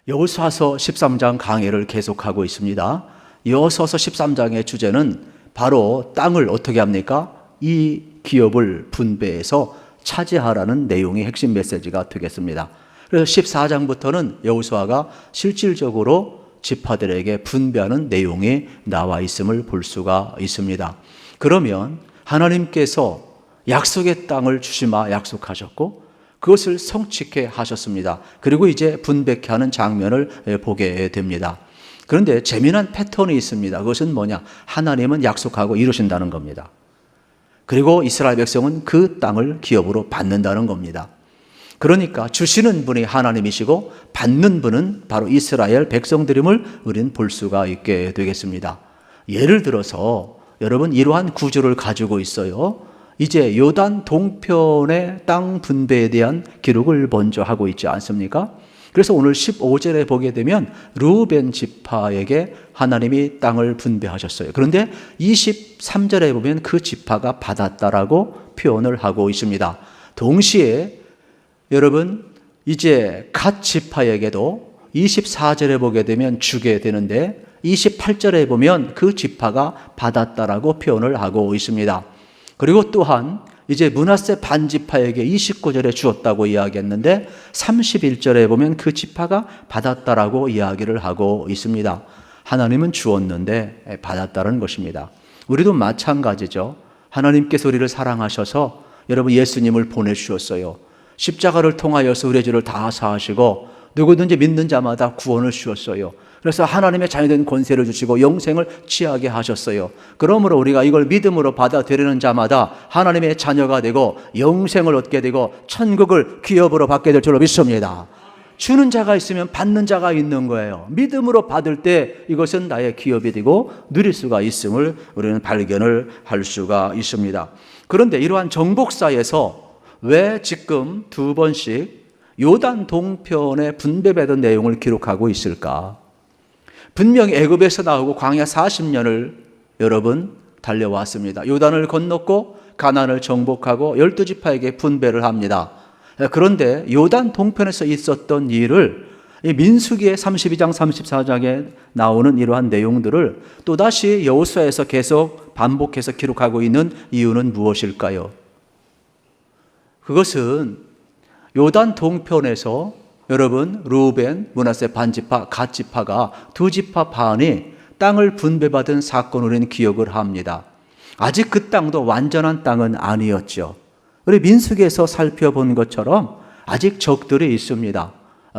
여호수아서 13장 강해를 계속하고 있습니다. 여호수아서 13장의 주제는 바로 땅을 어떻게 합니까? 이 기업을 분배해서 차지하라는 내용이 핵심 메시지가 되겠습니다. 그래서 14장부터는 여호수아가 실질적으로 지파들에게 분배하는 내용이 나와 있음을 볼 수가 있습니다. 그러면 하나님께서 약속의 땅을 주시마 약속하셨고 그것을 성취케 하셨습니다. 그리고 이제 분배케 하는 장면을 보게 됩니다. 그런데 재미난 패턴이 있습니다. 그것은 뭐냐? 하나님은 약속하고 이루신다는 겁니다. 그리고 이스라엘 백성은 그 땅을 기업으로 받는다는 겁니다. 그러니까 주시는 분이 하나님이시고 받는 분은 바로 이스라엘 백성들임을 우리는 볼 수가 있게 되겠습니다. 예를 들어서 여러분 이러한 구조를 가지고 있어요. 이제 요단 동편의 땅 분배에 대한 기록을 먼저 하고 있지 않습니까? 그래서 오늘 15절에 보게 되면 르우벤 지파에게 하나님이 땅을 분배하셨어요. 그런데 23절에 보면 그 지파가 받았다라고 표현을 하고 있습니다. 동시에 여러분 이제 갓 지파에게도 24절에 보게 되면 주게 되는데 28절에 보면 그 지파가 받았다라고 표현을 하고 있습니다. 그리고 또한 이제 므낫세 반지파에게 29절에 주었다고 이야기했는데 31절에 보면 그 지파가 받았다라고 이야기를 하고 있습니다. 하나님은 주었는데 받았다는 것입니다. 우리도 마찬가지죠. 하나님께서 우리를 사랑하셔서 여러분 예수님을 보내주셨어요. 십자가를 통하여서 우리의 죄를 다 사하시고 누구든지 믿는 자마다 구원을 주셨어요. 그래서 하나님의 자녀된 권세를 주시고 영생을 취하게 하셨어요. 그러므로 우리가 이걸 믿음으로 받아들이는 자마다 하나님의 자녀가 되고 영생을 얻게 되고 천국을 기업으로 받게 될 줄로 믿습니다. 주는 자가 있으면 받는 자가 있는 거예요. 믿음으로 받을 때 이것은 나의 기업이 되고 누릴 수가 있음을 우리는 발견을 할 수가 있습니다. 그런데 이러한 정복사에서 왜 지금 두 번씩 요단 동편에 분배받은 내용을 기록하고 있을까? 분명히 애굽에서 나오고 광야 40년을 여러분 달려왔습니다. 요단을 건넜고 가나안을 정복하고 12지파에게 분배를 합니다. 그런데 요단 동편에서 있었던 일을 민수기의 32장 34장에 나오는 이러한 내용들을 또다시 여호수아에서 계속 반복해서 기록하고 있는 이유는 무엇일까요? 그것은 요단 동편에서 여러분 르우벤, 므낫세 반지파, 갓지파가 두 지파 반이 땅을 분배받은 사건을 우리는 기억을 합니다. 아직 그 땅도 완전한 땅은 아니었죠. 우리 민수기에서 살펴본 것처럼 아직 적들이 있습니다.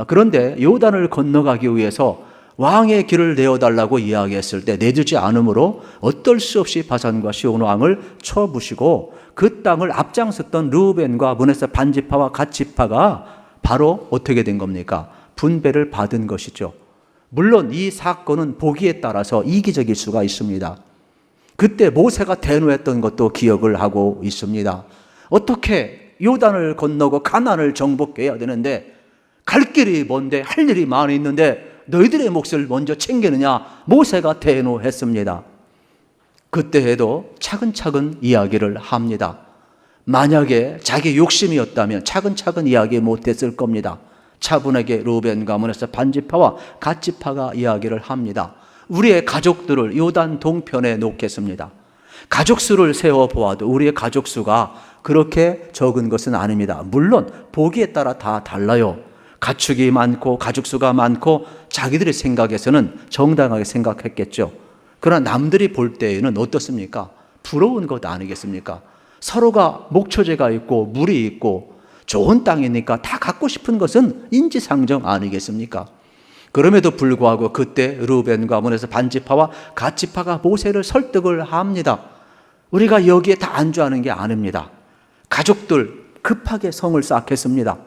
그런데 요단을 건너가기 위해서 왕의 길을 내어달라고 이야기했을 때 내주지 않으므로 어떨 수 없이 바산과 시온 왕을 쳐부시고 그 땅을 앞장섰던 르우벤과 므낫세 반지파와 갓지파가 바로 어떻게 된 겁니까? 분배를 받은 것이죠. 물론 이 사건은 보기에 따라서 이기적일 수가 있습니다. 그때 모세가 대노했던 것도 기억을 하고 있습니다. 어떻게 요단을 건너고 가나안을 정복해야 되는데 갈 길이 먼데 할 일이 많이 있는데 너희들의 몫을 먼저 챙기느냐? 모세가 대노했습니다. 그때에도 차근차근 이야기를 합니다. 만약에 자기 욕심이었다면 차근차근 이야기 못했을 겁니다. 차분하게 르우벤과 므낫세 반지파와 갓지파가 이야기를 합니다. 우리의 가족들을 요단 동편에 놓겠습니다. 가족 수를 세어보아도 우리의 가족 수가 그렇게 적은 것은 아닙니다. 물론 보기에 따라 다 달라요. 가축이 많고 가족 수가 많고 자기들의 생각에서는 정당하게 생각했겠죠. 그러나 남들이 볼 때에는 어떻습니까? 부러운 것 아니겠습니까? 서로가 목초제가 있고 물이 있고 좋은 땅이니까 다 갖고 싶은 것은 인지상정 아니겠습니까? 그럼에도 불구하고 그때 르우벤과 므낫세 반지파와 갓지파가 모세를 설득을 합니다. 우리가 여기에 다 안주하는 게 아닙니다. 가족들 급하게 성을 쌓겠습니다.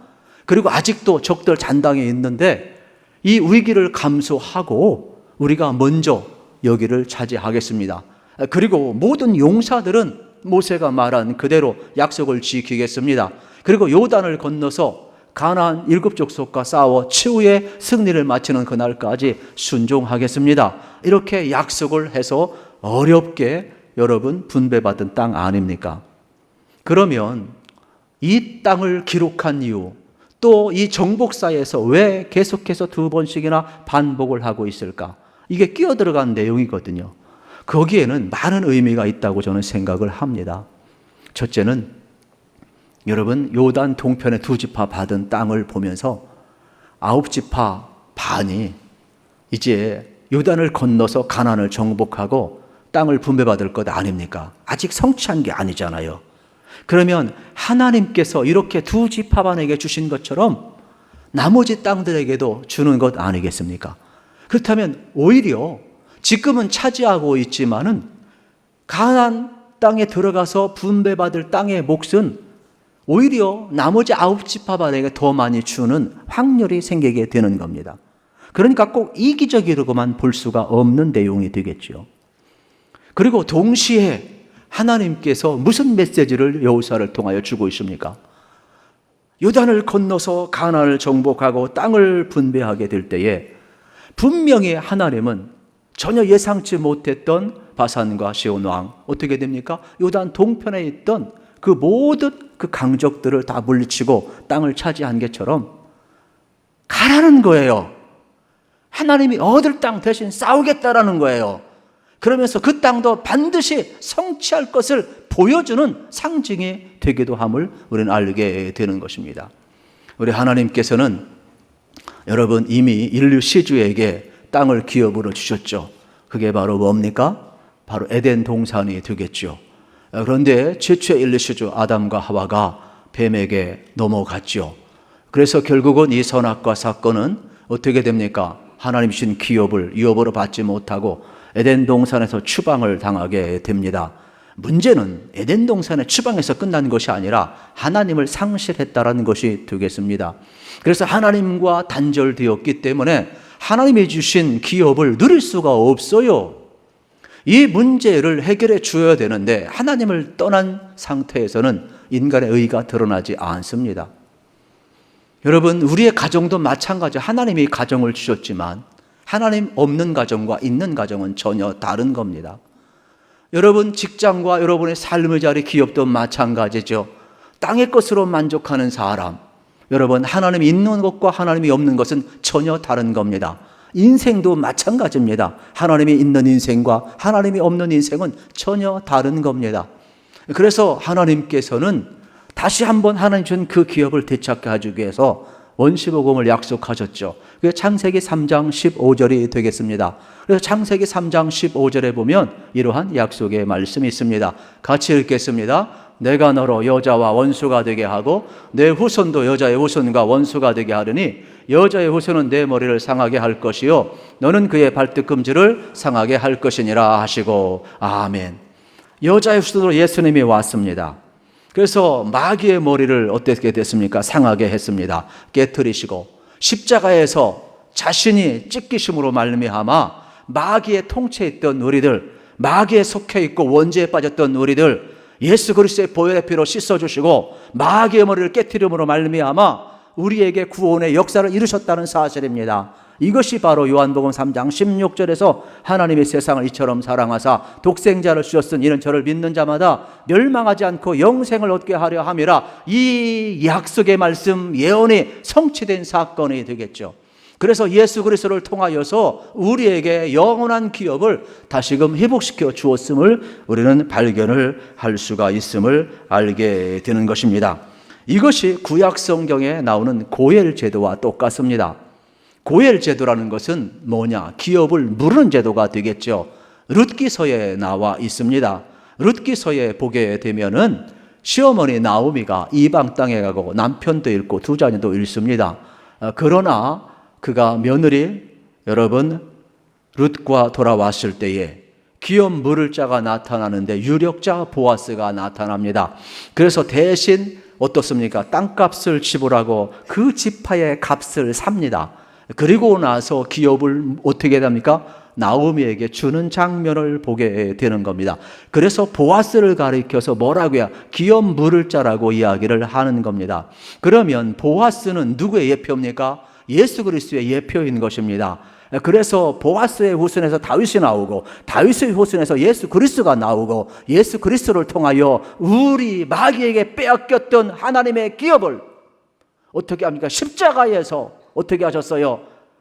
그리고 아직도 적들 잔당에 있는데 이 위기를 감수하고 우리가 먼저 여기를 차지하겠습니다. 그리고 모든 용사들은 모세가 말한 그대로 약속을 지키겠습니다. 그리고 요단을 건너서 가나안 7족속과 싸워 최후의 승리를 마치는 그날까지 순종하겠습니다. 이렇게 약속을 해서 어렵게 여러분 분배받은 땅 아닙니까? 그러면 이 땅을 기록한 이유, 또 이 정복사에서 왜 계속해서 2번씩이나 반복을 하고 있을까? 이게 끼어 들어간 내용이거든요. 거기에는 많은 의미가 있다고 저는 생각을 합니다. 첫째는 여러분 요단 동편의 2지파 받은 땅을 보면서 9지파 반이 이제 요단을 건너서 가나안을 정복하고 땅을 분배받을 것 아닙니까? 아직 성취한 게 아니잖아요. 그러면 하나님께서 이렇게 2지파 반에게 주신 것처럼 나머지 땅들에게도 주는 것 아니겠습니까? 그렇다면 오히려 지금은 차지하고 있지만은 가나안 땅에 들어가서 분배받을 땅의 몫은 오히려 나머지 9지파 반에게 더 많이 주는 확률이 생기게 되는 겁니다. 그러니까 꼭 이기적이라고만 볼 수가 없는 내용이 되겠죠. 그리고 동시에 하나님께서 무슨 메시지를 여호수아를 통하여 주고 있습니까? 요단을 건너서 가나안을 정복하고 땅을 분배하게 될 때에 분명히 하나님은 전혀 예상치 못했던 바산과 시온 왕 어떻게 됩니까? 요단 동편에 있던 그 모든 그 강적들을 다 물리치고 땅을 차지한 것처럼 가라는 거예요. 하나님이 얻을 땅 대신 싸우겠다라는 거예요. 그러면서 그 땅도 반드시 성취할 것을 보여주는 상징이 되기도 함을 우리는 알게 되는 것입니다. 우리 하나님께서는 여러분 이미 인류 시주에게 땅을 기업으로 주셨죠. 그게 바로 뭡니까? 바로 에덴 동산이 되겠죠. 그런데 최초의 인류 시주 아담과 하와가 뱀에게 넘어갔죠. 그래서 결국은 이 선악과 사건은 어떻게 됩니까? 하나님 주신 기업을 유업으로 받지 못하고 에덴 동산에서 추방을 당하게 됩니다. 문제는 에덴 동산의 추방에서 끝난 것이 아니라 하나님을 상실했다라는 것이 되겠습니다. 그래서 하나님과 단절되었기 때문에 하나님이 주신 기업을 누릴 수가 없어요. 이 문제를 해결해 주어야 되는데 하나님을 떠난 상태에서는 인간의 의가 드러나지 않습니다. 여러분 우리의 가정도 마찬가지. 하나님이 가정을 주셨지만 하나님 없는 가정과 있는 가정은 전혀 다른 겁니다. 여러분 직장과 여러분의 삶의 자리 기업도 마찬가지죠. 땅의 것으로 만족하는 사람, 여러분 하나님이 있는 것과 하나님이 없는 것은 전혀 다른 겁니다. 인생도 마찬가지입니다. 하나님이 있는 인생과 하나님이 없는 인생은 전혀 다른 겁니다. 그래서 하나님께서는 다시 한번 하나님 준 그 기업을 되찾게 하기 위해서 원시복음을 약속하셨죠. 그게 창세기 3장 15절이 되겠습니다. 그래서 창세기 3장 15절에 보면 이러한 약속의 말씀이 있습니다. 같이 읽겠습니다. 내가 너로 여자와 원수가 되게 하고 내 후손도 여자의 후손과 원수가 되게 하려니 여자의 후손은 내 머리를 상하게 할 것이요 너는 그의 발뒤꿈치를 상하게 할 것이니라 하시고 아멘. 여자의 후손으로 예수님이 왔습니다. 그래서 마귀의 머리를 어떻게 됐습니까? 상하게 했습니다. 깨트리시고 십자가에서 자신이 찢기심으로 말미암아 마귀의 통치에 있던 우리들, 마귀에 속해 있고 원죄에 빠졌던 우리들 예수 그리스도의 보혈의 피로 씻어주시고 마귀의 머리를 깨트림으로 말미암아 우리에게 구원의 역사를 이루셨다는 사실입니다. 이것이 바로 요한복음 3장 16절에서 하나님의 세상을 이처럼 사랑하사 독생자를 주셨으니 이는 저를 믿는 자마다 멸망하지 않고 영생을 얻게 하려 함이라. 이 약속의 말씀 예언이 성취된 사건이 되겠죠. 그래서 예수 그리스도를 통하여서 우리에게 영원한 기업을 다시금 회복시켜 주었음을 우리는 발견을 할 수가 있음을 알게 되는 것입니다. 이것이 구약 성경에 나오는 고엘 제도와 똑같습니다. 고엘 제도라는 것은 뭐냐? 기업을 물은 제도가 되겠죠. 룻기서에 나와 있습니다. 룻기서에 보게 되면은 시어머니 나오미가 이방 땅에 가고 남편도 잃고 두 자녀도 잃습니다. 그러나 그가 며느리 여러분 룻과 돌아왔을 때에 기업 물을 자가 나타나는데 유력자 보아스가 나타납니다. 그래서 대신 어떻습니까? 땅값을 지불하고 그 지파의 값을 삽니다. 그리고 나서 기업을 어떻게 합니까? 나오미에게 주는 장면을 보게 되는 겁니다. 그래서 보아스를 가리켜서 뭐라고요? 기업 물을 자라고 이야기를 하는 겁니다. 그러면 보아스는 누구의 예표입니까? 예수 그리스도의 예표인 것입니다. 그래서 보아스의 후손에서 다윗이 나오고 다윗의 후손에서 예수 그리스도가 나오고 예수 그리스도를 통하여 우리 마귀에게 빼앗겼던 하나님의 기업을 어떻게 합니까? 십자가에서 어떻게 하셨어요?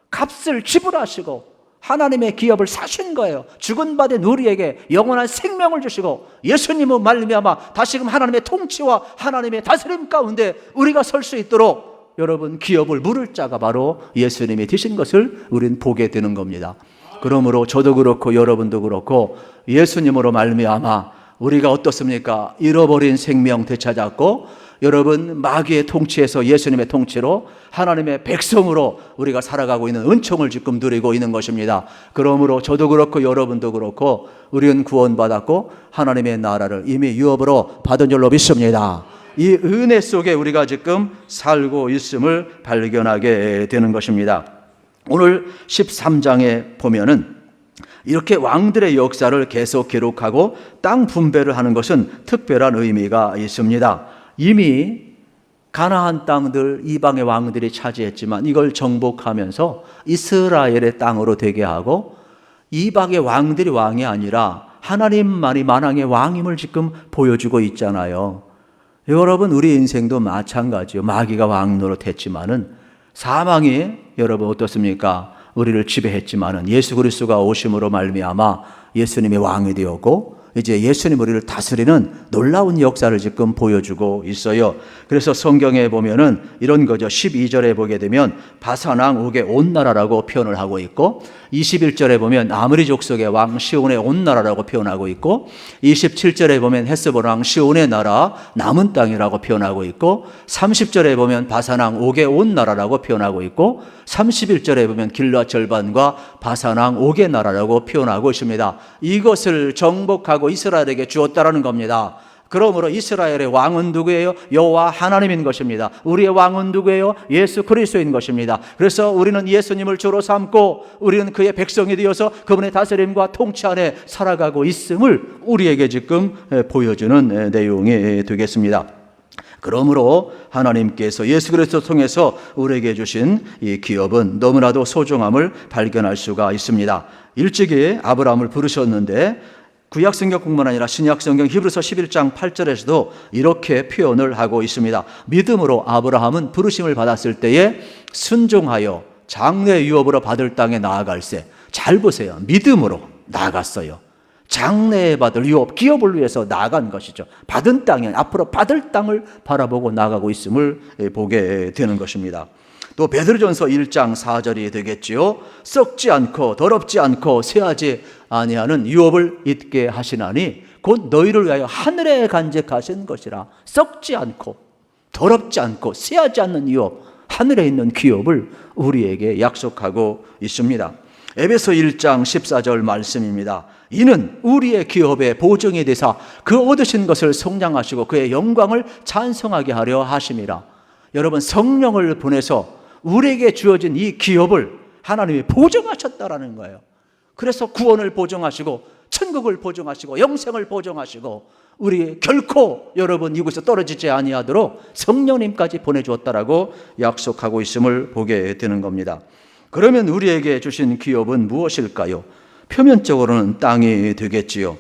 값을 지불하시고 하나님의 기업을 사신 거예요. 죽은 바 된 우리에게 영원한 생명을 주시고 예수님은 말미암아 다시금 하나님의 통치와 하나님의 다스림 가운데 우리가 설 수 있도록 여러분 기업을 물을 자가 바로 예수님이 되신 것을 우리는 보게 되는 겁니다. 그러므로 저도 그렇고 여러분도 그렇고 예수님으로 말미암아 우리가 어떻습니까? 잃어버린 생명 되찾았고 여러분 마귀의 통치에서 예수님의 통치로 하나님의 백성으로 우리가 살아가고 있는 은총을 지금 누리고 있는 것입니다. 그러므로 저도 그렇고 여러분도 그렇고 우리는 구원받았고 하나님의 나라를 이미 유업으로 받은 줄로 믿습니다. 이 은혜 속에 우리가 지금 살고 있음을 발견하게 되는 것입니다. 오늘 13장에 보면은 이렇게 왕들의 역사를 계속 기록하고 땅 분배를 하는 것은 특별한 의미가 있습니다. 이미 가나안 땅들 이방의 왕들이 차지했지만 이걸 정복하면서 이스라엘의 땅으로 되게 하고 이방의 왕들이 왕이 아니라 하나님만이 만왕의 왕임을 지금 보여주고 있잖아요. 여러분 우리 인생도 마찬가지요. 마귀가 왕 노릇했지만은 사망이 여러분 어떻습니까? 우리를 지배했지만은 예수 그리스도가 오심으로 말미암아 예수님이 왕이 되었고 이제 예수님 우리를 다스리는 놀라운 역사를 지금 보여주고 있어요. 그래서 성경에 보면은 이런 거죠. 12절에 보게 되면 바산왕 옥의 온 나라라고 표현을 하고 있고 21절에 보면 아므리 족속의 왕 시온의 온 나라라고 표현하고 있고 27절에 보면 헤스본 왕 시온의 나라 남은 땅이라고 표현하고 있고 30절에 보면 바산왕 옥의 온 나라라고 표현하고 있고 31절에 보면 길앗 절반과 바산왕 옥의 나라라고 표현하고 있습니다. 이것을 정복하고 이스라엘에게 주었다라는 겁니다. 그러므로 이스라엘의 왕은 누구예요? 여호와 하나님인 것입니다. 우리의 왕은 누구예요? 예수 그리스도인 것입니다. 그래서 우리는 예수님을 주로 삼고 우리는 그의 백성이 되어서 그분의 다스림과 통치 안에 살아가고 있음을 우리에게 지금 보여주는 내용이 되겠습니다. 그러므로 하나님께서 예수 그리스도 통해서 우리에게 주신 이 기업은 너무나도 소중함을 발견할 수가 있습니다. 일찍이 아브라함을 부르셨는데 구약성경뿐만 아니라 신약성경 히브리서 11장 8절에서도 이렇게 표현을 하고 있습니다. 믿음으로 아브라함은 부르심을 받았을 때에 순종하여 장래 유업으로 받을 땅에 나아갈세. 잘 보세요. 믿음으로 나아갔어요. 장래에 받을 유업, 기업을 위해서 나아간 것이죠. 받은 땅이 앞으로 받을 땅을 바라보고 나아가고 있음을 보게 되는 것입니다. 또 베드로전서 1장 4절이 되겠지요. 썩지 않고 더럽지 않고 쇠하지 아니하는 유업을 잊게 하시나니 곧 너희를 위하여 하늘에 간직하신 것이라. 썩지 않고 더럽지 않고 쇠하지 않는 유업, 하늘에 있는 기업을 우리에게 약속하고 있습니다. 에베소 1장 14절 말씀입니다. 이는 우리의 기업의 보증이 되사 그 얻으신 것을 성량하시고 그의 영광을 찬송하게 하려 하심이라. 여러분 성령을 보내서 우리에게 주어진 이 기업을 하나님이 보증하셨다라는 거예요. 그래서 구원을 보증하시고 천국을 보증하시고 영생을 보증하시고 우리 결코 여러분 이곳에서 떨어지지 아니하도록 성령님까지 보내주었다라고 약속하고 있음을 보게 되는 겁니다. 그러면 우리에게 주신 기업은 무엇일까요? 표면적으로는 땅이 되겠지요.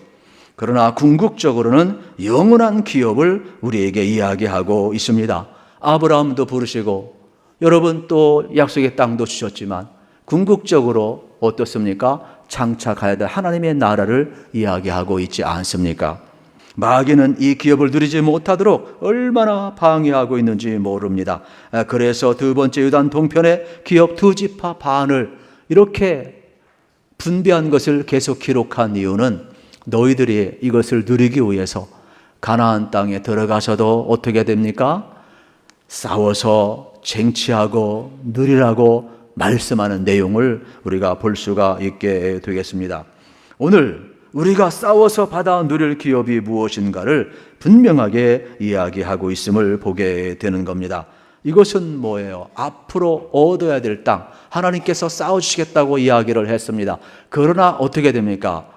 그러나 궁극적으로는 영원한 기업을 우리에게 이야기하고 있습니다. 아브라함도 부르시고 여러분 또 약속의 땅도 주셨지만 궁극적으로 어떻습니까? 장차 가야 될 하나님의 나라를 이야기하고 있지 않습니까? 마귀는 이 기업을 누리지 못하도록 얼마나 방해하고 있는지 모릅니다. 그래서 두 번째 유단 동편의 기업 두 지파 반을 이렇게 분배한 것을 계속 기록한 이유는 너희들이 이것을 누리기 위해서 가나안 땅에 들어가서도 어떻게 됩니까? 싸워서 쟁취하고 누리라고 말씀하는 내용을 우리가 볼 수가 있게 되겠습니다. 오늘 우리가 싸워서 받아 누릴 기업이 무엇인가를 분명하게 이야기하고 있음을 보게 되는 겁니다. 이것은 뭐예요? 앞으로 얻어야 될 땅, 하나님께서 싸워주시겠다고 이야기를 했습니다. 그러나 어떻게 됩니까?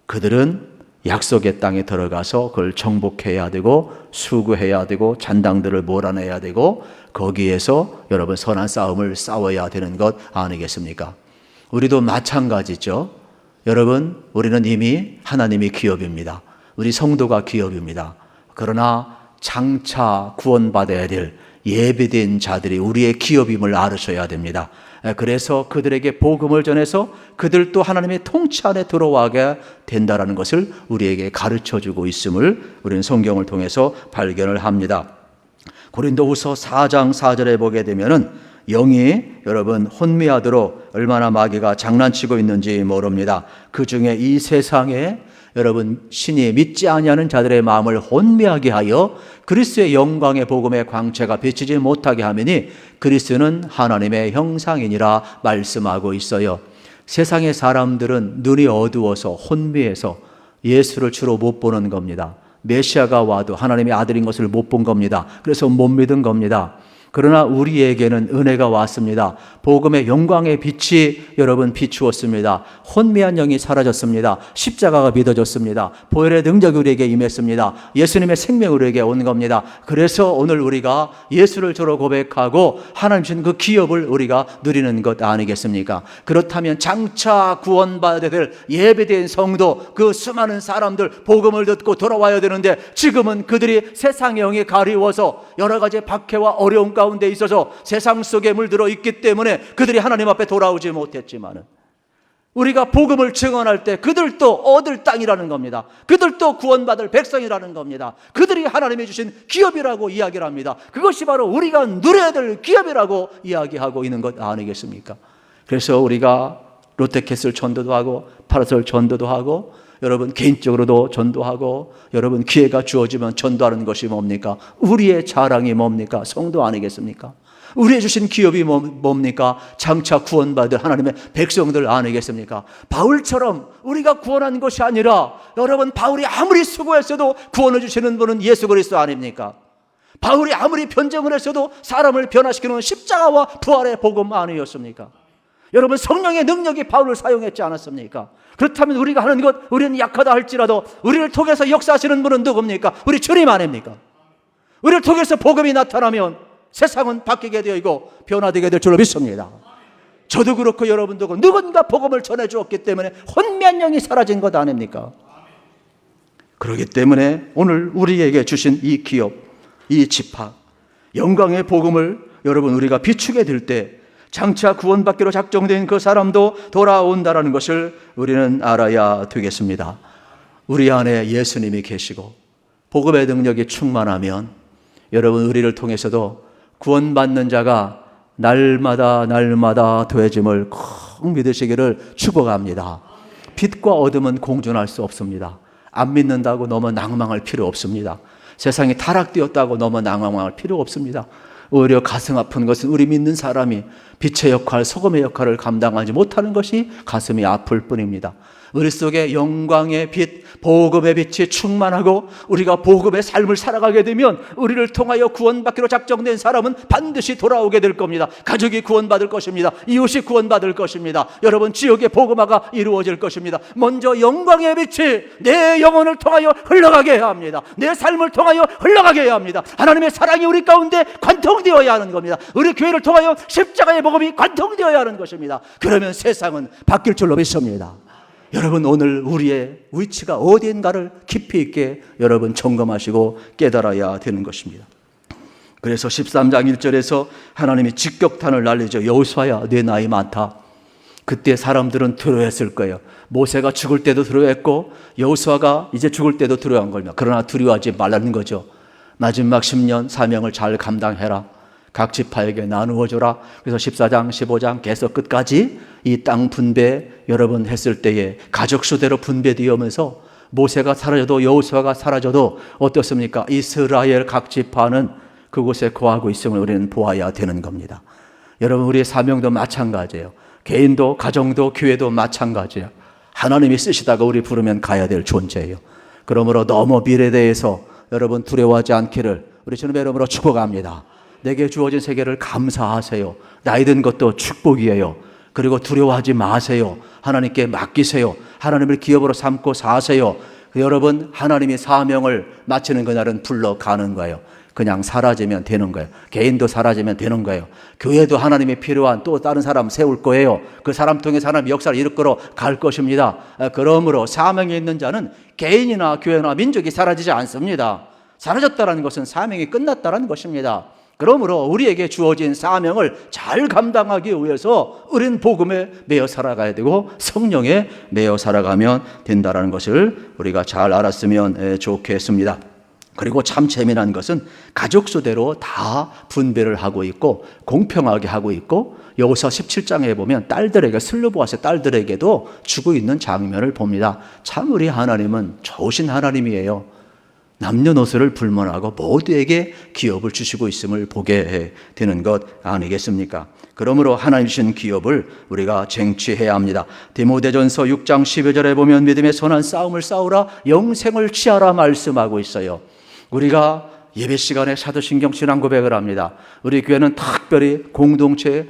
그들은 약속의 땅에 들어가서 그걸 정복해야 되고 수구해야 되고 잔당들을 몰아내야 되고 거기에서 여러분 선한 싸움을 싸워야 되는 것 아니겠습니까? 우리도 마찬가지죠. 여러분 우리는 이미 하나님이 기업입니다. 우리 성도가 기업입니다. 그러나 장차 구원받아야 될 예배된 자들이 우리의 기업임을 알으셔야 됩니다. 그래서 그들에게 복음을 전해서 그들도 하나님의 통치 안에 들어가게 된다는 것을 우리에게 가르쳐주고 있음을 우리는 성경을 통해서 발견을 합니다. 고린도후서 4장 4절에 보게 되면은 영이 여러분 혼미하도록 얼마나 마귀가 장난치고 있는지 모릅니다. 그 중에 이 세상에 여러분 신이 믿지 아니하는 자들의 마음을 혼미하게 하여 그리스도의 영광의 복음의 광채가 비치지 못하게 하매니 그리스도는 하나님의 형상이니라 말씀하고 있어요. 세상의 사람들은 눈이 어두워서 혼미해서 예수를 주로 못 보는 겁니다. 메시아가 와도 하나님의 아들인 것을 못 본 겁니다. 그래서 못 믿은 겁니다. 그러나 우리에게는 은혜가 왔습니다. 복음의 영광의 빛이 여러분 비추었습니다. 혼미한 영이 사라졌습니다. 십자가가 믿어졌습니다. 보혈의 능력이 우리에게 임했습니다. 예수님의 생명이 우리에게 온 겁니다. 그래서 오늘 우리가 예수를 주로 고백하고 하나님 주신 그 기업을 우리가 누리는 것 아니겠습니까? 그렇다면 장차 구원받아야 될 예배된 성도, 그 수많은 사람들 복음을 듣고 돌아와야 되는데 지금은 그들이 세상의 영에 가리워서 여러 가지 박해와 어려움 가운데 있어서 세상 속에 물들어 있기 때문에 그들이 하나님 앞에 돌아오지 못했지만은 우리가 복음을 증언할 때 그들도 얻을 땅이라는 겁니다. 그들도 구원받을 백성이라는 겁니다. 그들이 하나님이 주신 기업이라고 이야기를 합니다. 그것이 바로 우리가 누려야 될 기업이라고 이야기하고 있는 것 아니겠습니까? 그래서 우리가 롯데캐슬 전도도 하고 파라솔 전도도 하고 여러분 개인적으로도 전도하고 여러분 기회가 주어지면 전도하는 것이 뭡니까? 우리의 자랑이 뭡니까? 성도 아니겠습니까? 우리의 주신 기업이 뭡니까? 장차 구원받을 하나님의 백성들 아니겠습니까? 바울처럼 우리가 구원한 것이 아니라 여러분 바울이 아무리 수고했어도 구원을 주시는 분은 예수 그리스도 아닙니까? 바울이 아무리 변증을 했어도 사람을 변화시키는 십자가와 부활의 복음 아니었습니까? 여러분 성령의 능력이 바울을 사용했지 않았습니까? 그렇다면 우리가 하는 것, 우리는 약하다 할지라도 우리를 통해서 역사하시는 분은 누굽니까? 우리 주님 아닙니까? 우리를 통해서 복음이 나타나면 세상은 바뀌게 되어 있고 변화되게 될 줄로 믿습니다. 저도 그렇고 여러분도 그렇고 누군가 복음을 전해주었기 때문에 혼미한 영이 사라진 것 아닙니까? 그렇기 때문에 오늘 우리에게 주신 이 기업, 이 집합, 영광의 복음을 여러분 우리가 비추게 될 때 장차 구원받기로 작정된 그 사람도 돌아온다는 것을 우리는 알아야 되겠습니다. 우리 안에 예수님이 계시고 복음의 능력이 충만하면 여러분 우리를 통해서도 구원받는 자가 날마다 더해짐을 꼭 믿으시기를 축복합니다. 빛과 어둠은 공존할 수 없습니다. 안 믿는다고 너무 낭망할 필요 없습니다. 세상이 타락되었다고 너무 낭망할 필요 없습니다. 오히려 가슴 아픈 것은 우리 믿는 사람이 빛의 역할, 소금의 역할을 감당하지 못하는 것이 가슴이 아플 뿐입니다. 우리 속에 영광의 빛, 복음의 빛이 충만하고 우리가 복음의 삶을 살아가게 되면 우리를 통하여 구원받기로 작정된 사람은 반드시 돌아오게 될 겁니다. 가족이 구원받을 것입니다. 이웃이 구원받을 것입니다. 여러분 지역의 복음화가 이루어질 것입니다. 먼저 영광의 빛이 내 영혼을 통하여 흘러가게 해야 합니다. 내 삶을 통하여 흘러가게 해야 합니다. 하나님의 사랑이 우리 가운데 관통되어야 하는 겁니다. 우리 교회를 통하여 십자가의 복음이 관통되어야 하는 것입니다. 그러면 세상은 바뀔 줄로 믿습니다. 여러분 오늘 우리의 위치가 어디인가를 깊이 있게 여러분 점검하시고 깨달아야 되는 것입니다. 그래서 13장 1절에서 하나님이 직격탄을 날리죠. 여호수아야 내 나이 많다. 그때 사람들은 두려워했을 거예요. 모세가 죽을 때도 두려워했고 여호수아가 이제 죽을 때도 두려워한 겁니다. 그러나 두려워하지 말라는 거죠. 마지막 10년 사명을 잘 감당해라. 각 지파에게 나누어줘라. 그래서 14장 15장 계속 끝까지 이 땅 분배 여러분 했을 때에 가족 수대로 분배되어 오면서 모세가 사라져도 여호수아가 사라져도 어떻습니까? 이스라엘 각 지파는 그곳에 거하고 있음을 우리는 보아야 되는 겁니다. 여러분 우리의 사명도 마찬가지예요. 개인도 가정도 교회도 마찬가지예요. 하나님이 쓰시다가 우리 부르면 가야 될 존재예요. 그러므로 너무 미래에 대해서 여러분 두려워하지 않기를 우리 주님의 이름으로 축복합니다. 내게 주어진 세계를 감사하세요. 나이 든 것도 축복이에요. 그리고 두려워하지 마세요. 하나님께 맡기세요. 하나님을 기업으로 삼고 사세요. 여러분 하나님이 사명을 마치는 그날은 불러가는 거예요. 그냥 사라지면 되는 거예요. 개인도 사라지면 되는 거예요. 교회도 하나님이 필요한 또 다른 사람 세울 거예요. 그 사람 통해 하나님의 역사를 이끌어 갈 것입니다. 그러므로 사명이 있는 자는 개인이나 교회나 민족이 사라지지 않습니다. 사라졌다는 것은 사명이 끝났다는 것입니다. 그러므로 우리에게 주어진 사명을 잘 감당하기 위해서 우리는 복음에 매여 살아가야 되고 성령에 매여 살아가면 된다는 것을 우리가 잘 알았으면 좋겠습니다. 그리고 참 재미난 것은 가족 수대로 다 분배를 하고 있고 공평하게 하고 있고, 여기서 17장에 보면 딸들에게, 슬로보아스의 딸들에게도 주고 있는 장면을 봅니다. 참 우리 하나님은 좋으신 하나님이에요. 남녀노소를 불문하고 모두에게 기업을 주시고 있음을 보게 되는 것 아니겠습니까? 그러므로 하나님 주신 기업을 우리가 쟁취해야 합니다. 디모데전서 6장 12절에 보면 믿음의 선한 싸움을 싸우라, 영생을 취하라 말씀하고 있어요. 우리가 예배 시간에 사도신경 신앙 고백을 합니다. 우리 교회는 특별히 공동체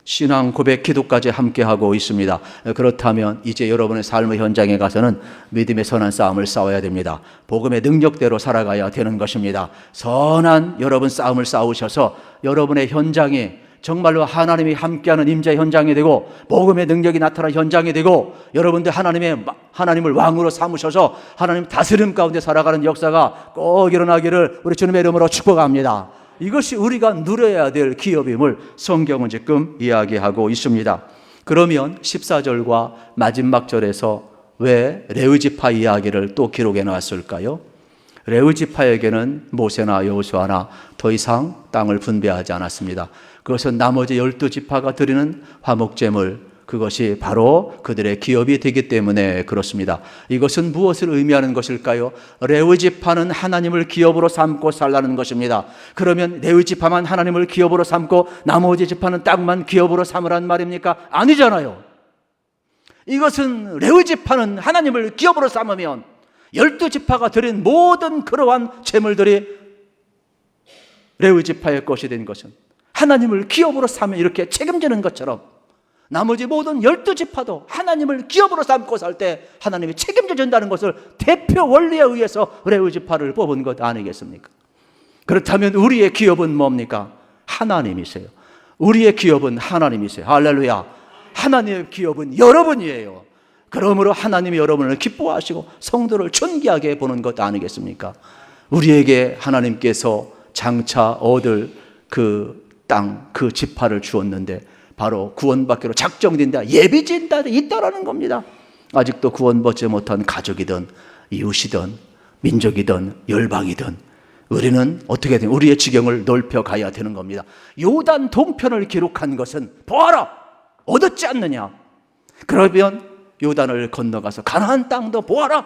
신앙 고백 기도까지 함께하고 있습니다. 그렇다면 이제 여러분의 삶의 현장에 가서는 믿음의 선한 싸움을 싸워야 됩니다. 복음의 능력대로 살아가야 되는 것입니다. 선한 여러분 싸움을 싸우셔서 여러분의 현장이 정말로 하나님이 함께하는 임재 현장이 되고 복음의 능력이 나타나는 현장이 되고 여러분들 하나님을 왕으로 삼으셔서 하나님 다스림 가운데 살아가는 역사가 꼭 일어나기를 우리 주님의 이름으로 축복합니다. 이것이 우리가 누려야 될 기업임을 성경은 지금 이야기하고 있습니다. 그러면 14절과 마지막 절에서 왜 레위지파 이야기를 또 기록해 놨을까요? 레위지파에게는 모세나 여호수아나 더 이상 땅을 분배하지 않았습니다. 그것은 나머지 12지파가 드리는 화목제물, 그것이 바로 그들의 기업이 되기 때문에 그렇습니다. 이것은 무엇을 의미하는 것일까요? 레위지파는 하나님을 기업으로 삼고 살라는 것입니다. 그러면 레위지파만 하나님을 기업으로 삼고 나머지 지파는 땅만 기업으로 삼으란 말입니까? 아니잖아요. 이것은 레위지파는 하나님을 기업으로 삼으면 12지파가 드린 모든 그러한 재물들이 레위지파의 것이 된 것은 하나님을 기업으로 삼으면 이렇게 책임지는 것처럼 나머지 모든 12지파도 하나님을 기업으로 삼고 살 때 하나님이 책임져 준다는 것을 대표 원리에 의해서 레위지파를 뽑은 것 아니겠습니까? 그렇다면 우리의 기업은 뭡니까? 하나님이세요. 우리의 기업은 하나님이세요. 할렐루야. 하나님의 기업은 여러분이에요. 그러므로 하나님이 여러분을 기뻐하시고 성도를 존귀하게 보는 것 아니겠습니까? 우리에게 하나님께서 장차 얻을 그 땅, 그 지파를 주었는데 바로 구원받기로 작정된 데 예비진 데 있다라는 겁니다. 아직도 구원받지 못한 가족이든 이웃이든 민족이든 열방이든 우리는 어떻게 되면 우리의 지경을 넓혀가야 되는 겁니다. 요단 동편을 기록한 것은 보아라 얻었지 않느냐. 그러면 요단을 건너가서 가나안 땅도 보아라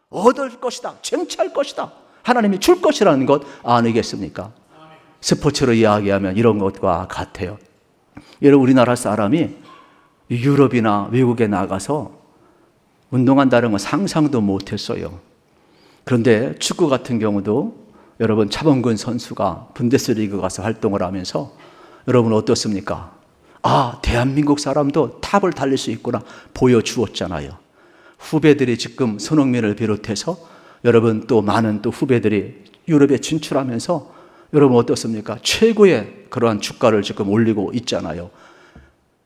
얻을 것이다, 쟁취할 것이다, 하나님이 줄 것이라는 것 아니겠습니까? 스포츠로 이야기하면 이런 것과 같아요. 여러분, 우리나라 사람이 유럽이나 외국에 나가서 운동한다는 건 상상도 못했어요. 그런데 축구 같은 경우도 여러분 차범근 선수가 분데스리그 가서 활동을 하면서 여러분 어떻습니까? 아, 대한민국 사람도 탑을 달릴 수 있구나 보여주었잖아요. 후배들이 지금 손흥민을 비롯해서 여러분 또 많은 또 후배들이 유럽에 진출하면서 여러분 어떻습니까? 최고의 그러한 주가를 지금 올리고 있잖아요.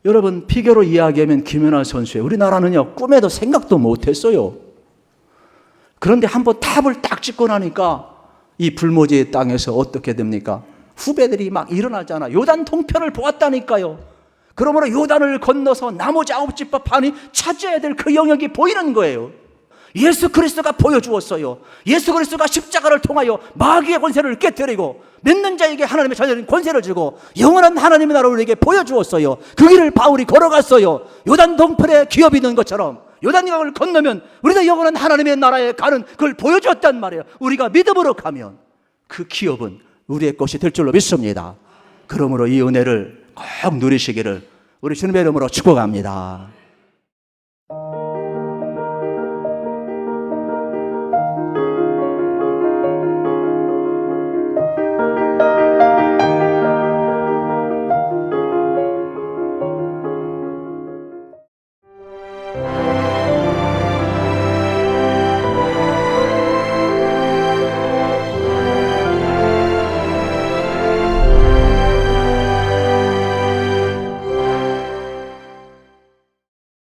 여러분 피겨로 이야기하면 김연아 선수의 우리나라는요 꿈에도 생각도 못했어요. 그런데 한번 탑을 딱 찍고 나니까 이 불모지의 땅에서 어떻게 됩니까? 후배들이 막 일어나잖아. 요단 동편을 보았다니까요. 그러므로 요단을 건너서 나머지 9지파 반이 차지해야 될 그 영역이 보이는 거예요. 예수 그리스도가 보여주었어요. 예수 그리스도가 십자가를 통하여 마귀의 권세를 깨뜨리고 믿는 자에게 하나님의 자녀인 권세를 주고 영원한 하나님의 나라를 우리에게 보여주었어요. 그 길을 바울이 걸어갔어요. 요단 동편에 기업이 있는 것처럼 요단강을 건너면 우리도 영원한 하나님의 나라에 가는 그걸 보여주었단 말이에요. 우리가 믿음으로 가면 그 기업은 우리의 것이 될 줄로 믿습니다. 그러므로 이 은혜를 꼭 누리시기를 우리 주님의 이름으로 축복합니다.